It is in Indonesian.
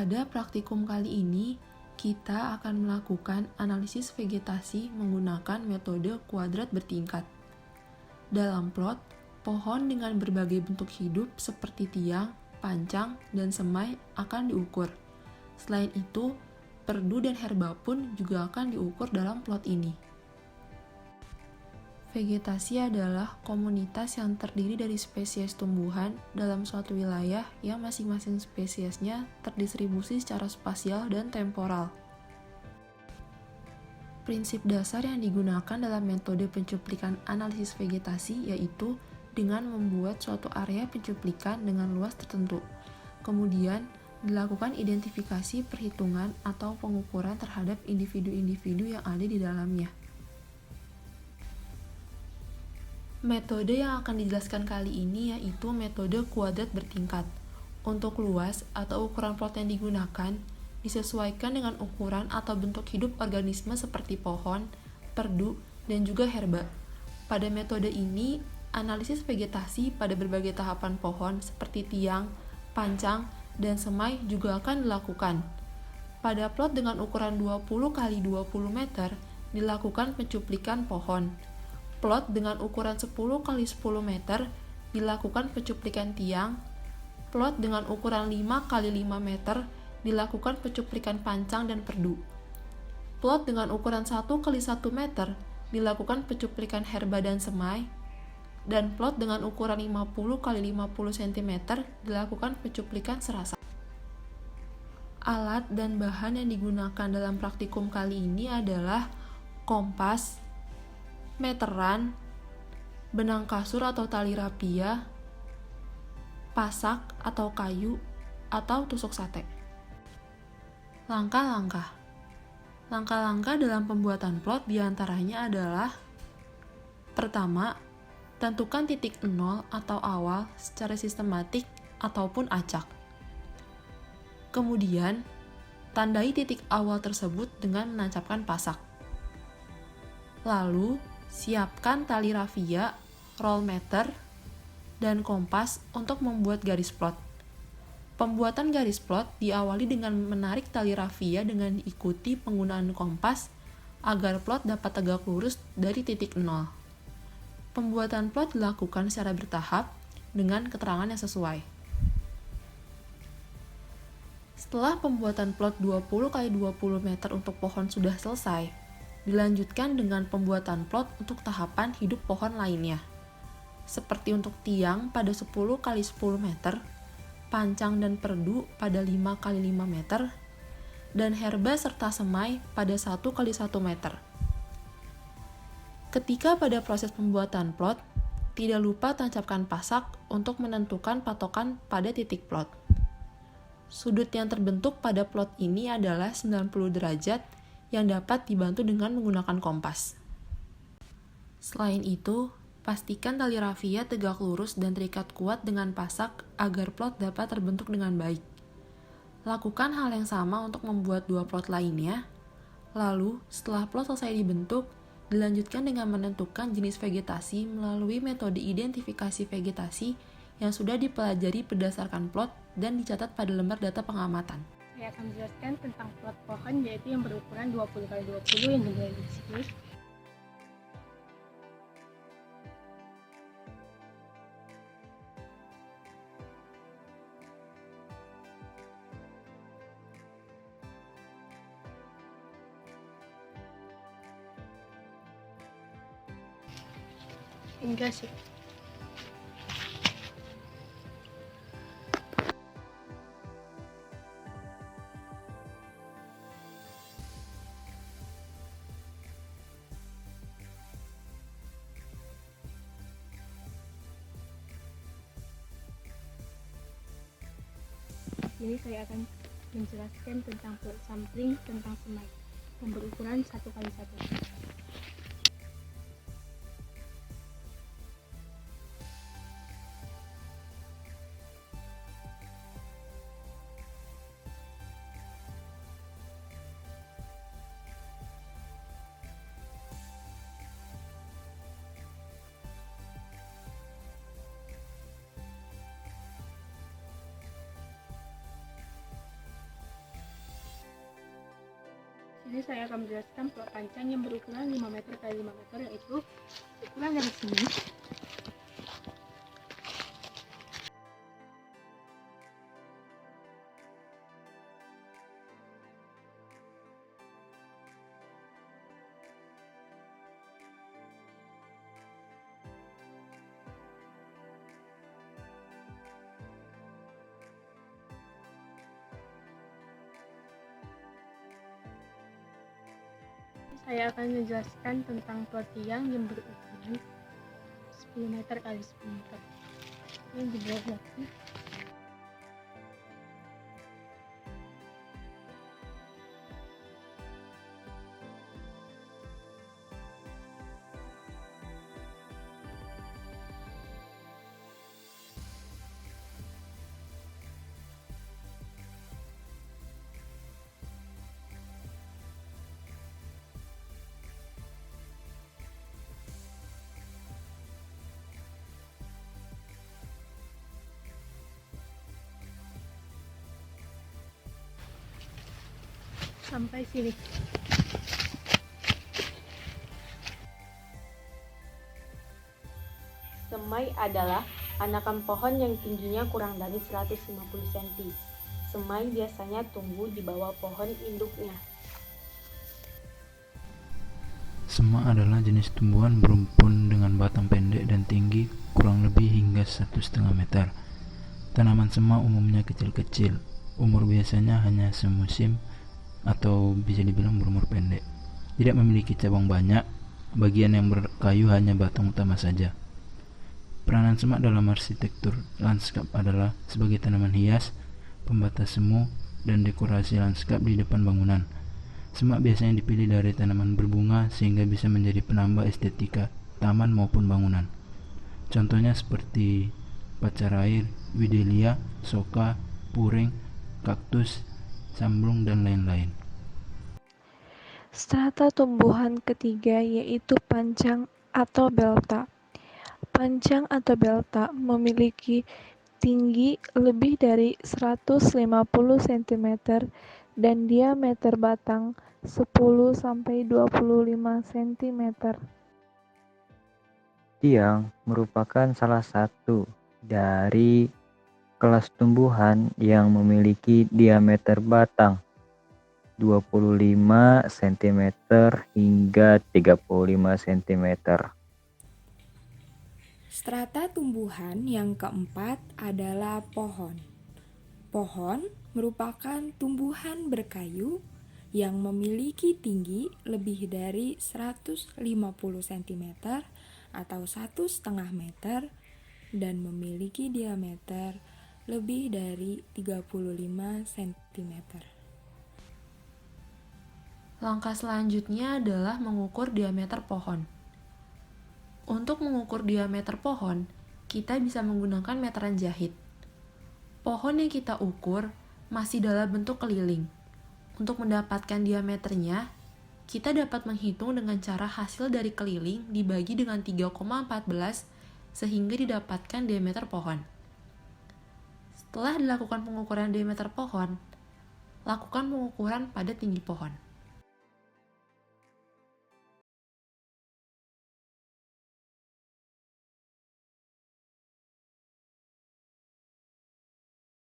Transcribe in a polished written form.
Pada praktikum kali ini, kita akan melakukan analisis vegetasi menggunakan metode kuadrat bertingkat. Dalam plot, pohon dengan berbagai bentuk hidup seperti tiang, pancang, dan semai akan diukur. Selain itu, perdu dan herba pun juga akan diukur dalam plot ini. Vegetasi adalah komunitas yang terdiri dari spesies tumbuhan dalam suatu wilayah yang masing-masing spesiesnya terdistribusi secara spasial dan temporal. Prinsip dasar yang digunakan dalam metode pencuplikan analisis vegetasi yaitu dengan membuat suatu area pencuplikan dengan luas tertentu. Kemudian, dilakukan identifikasi perhitungan atau pengukuran terhadap individu-individu yang ada di dalamnya. Metode yang akan dijelaskan kali ini yaitu metode kuadrat bertingkat. Untuk luas atau ukuran plot yang digunakan disesuaikan dengan ukuran atau bentuk hidup organisme seperti pohon, perdu, dan juga herba. Pada metode ini, analisis vegetasi pada berbagai tahapan pohon seperti tiang, pancang, dan semai juga akan dilakukan. Pada plot dengan ukuran 20 x 20 meter dilakukan pencuplikan pohon. Plot dengan ukuran 10 x 10 meter dilakukan pencuplikan tiang. Plot dengan ukuran 5 x 5 meter dilakukan pencuplikan pancang dan perdu. Plot dengan ukuran 1 x 1 meter dilakukan pencuplikan herba dan semai. Dan plot dengan ukuran 50 x 50 cm dilakukan pencuplikan serasa. Alat dan bahan yang digunakan dalam praktikum kali ini adalah kompas, meteran, benang kasur atau tali rapia, pasak atau kayu, atau tusuk sate. Langkah-langkah dalam pembuatan plot diantaranya adalah: pertama, tentukan titik nol atau awal secara sistematik ataupun acak. Kemudian, tandai titik awal tersebut dengan menancapkan pasak. Lalu, siapkan tali rafia, roll meter, dan kompas untuk membuat garis plot. Pembuatan garis plot diawali dengan menarik tali rafia dengan diikuti penggunaan kompas agar plot dapat tegak lurus dari titik nol. Pembuatan plot dilakukan secara bertahap dengan keterangan yang sesuai. Setelah pembuatan plot 20 x 20 meter untuk pohon sudah selesai, dilanjutkan dengan pembuatan plot untuk tahapan hidup pohon lainnya, seperti untuk tiang pada 10 x 10 meter, pancang dan perdu pada 5 x 5 meter, dan herba serta semai pada 1 x 1 meter. Ketika pada proses pembuatan plot, tidak lupa tancapkan pasak untuk menentukan patokan pada titik plot. Sudut yang terbentuk pada plot ini adalah 90 derajat yang dapat dibantu dengan menggunakan kompas. Selain itu, pastikan tali rafia tegak lurus dan terikat kuat dengan pasak agar plot dapat terbentuk dengan baik. Lakukan hal yang sama untuk membuat dua plot lainnya. Lalu, setelah plot selesai dibentuk, dilanjutkan dengan menentukan jenis vegetasi melalui metode identifikasi vegetasi yang sudah dipelajari berdasarkan plot dan dicatat pada lembar data pengamatan. Saya akan menjelaskan tentang plot pohon, yaitu yang berukuran 20 x 20 yang dimulai di sini. Enggak sih. Ini saya akan menjelaskan tentang plot sampling tentang semai yang berukuran 1 x 1. Ini saya akan menjelaskan plot panjang yang berukuran 5 meter x 5 meter, yaitu ukuran dari sini saya akan menjelaskan tentang plot tiang yang berukuran 10 meter x 10 meter. Ini di bawah lagi. Sampai sini. Semai adalah anakan pohon yang tingginya kurang dari 150 cm. Semai biasanya tumbuh di bawah pohon induknya. Semak adalah jenis tumbuhan berumpun dengan batang pendek dan tinggi kurang lebih hingga 1,5 meter. Tanaman semak umumnya kecil-kecil, umur biasanya hanya semusim atau bisa dibilang berumur pendek. Tidak memiliki cabang banyak, bagian yang berkayu hanya batang utama saja. Peranan semak dalam arsitektur lanskap adalah sebagai tanaman hias, pembatas semu, dan dekorasi lanskap di depan bangunan. Semak biasanya dipilih dari tanaman berbunga sehingga bisa menjadi penambah estetika taman maupun bangunan. Contohnya seperti pacar air, widelia, soka, puring, kaktus, samblung, dan lain-lain. Strata tumbuhan ketiga yaitu panjang atau belta. Panjang atau belta memiliki tinggi lebih dari 150 cm dan diameter batang 10-25 cm. Tiang merupakan salah satu dari kelas tumbuhan yang memiliki diameter batang 25 cm hingga 35 cm. Strata tumbuhan yang keempat adalah pohon. Pohon merupakan tumbuhan berkayu yang memiliki tinggi lebih dari 150 cm atau 1,5 meter dan memiliki diameter lebih dari 35 cm. Langkah selanjutnya adalah mengukur diameter pohon. Untuk mengukur diameter pohon, kita bisa menggunakan meteran jahit. Pohon yang kita ukur masih dalam bentuk keliling. Untuk mendapatkan diameternya, kita dapat menghitung dengan cara hasil dari keliling dibagi dengan 3,14 sehingga didapatkan diameter pohon. Setelah dilakukan pengukuran diameter pohon, lakukan pengukuran pada tinggi pohon.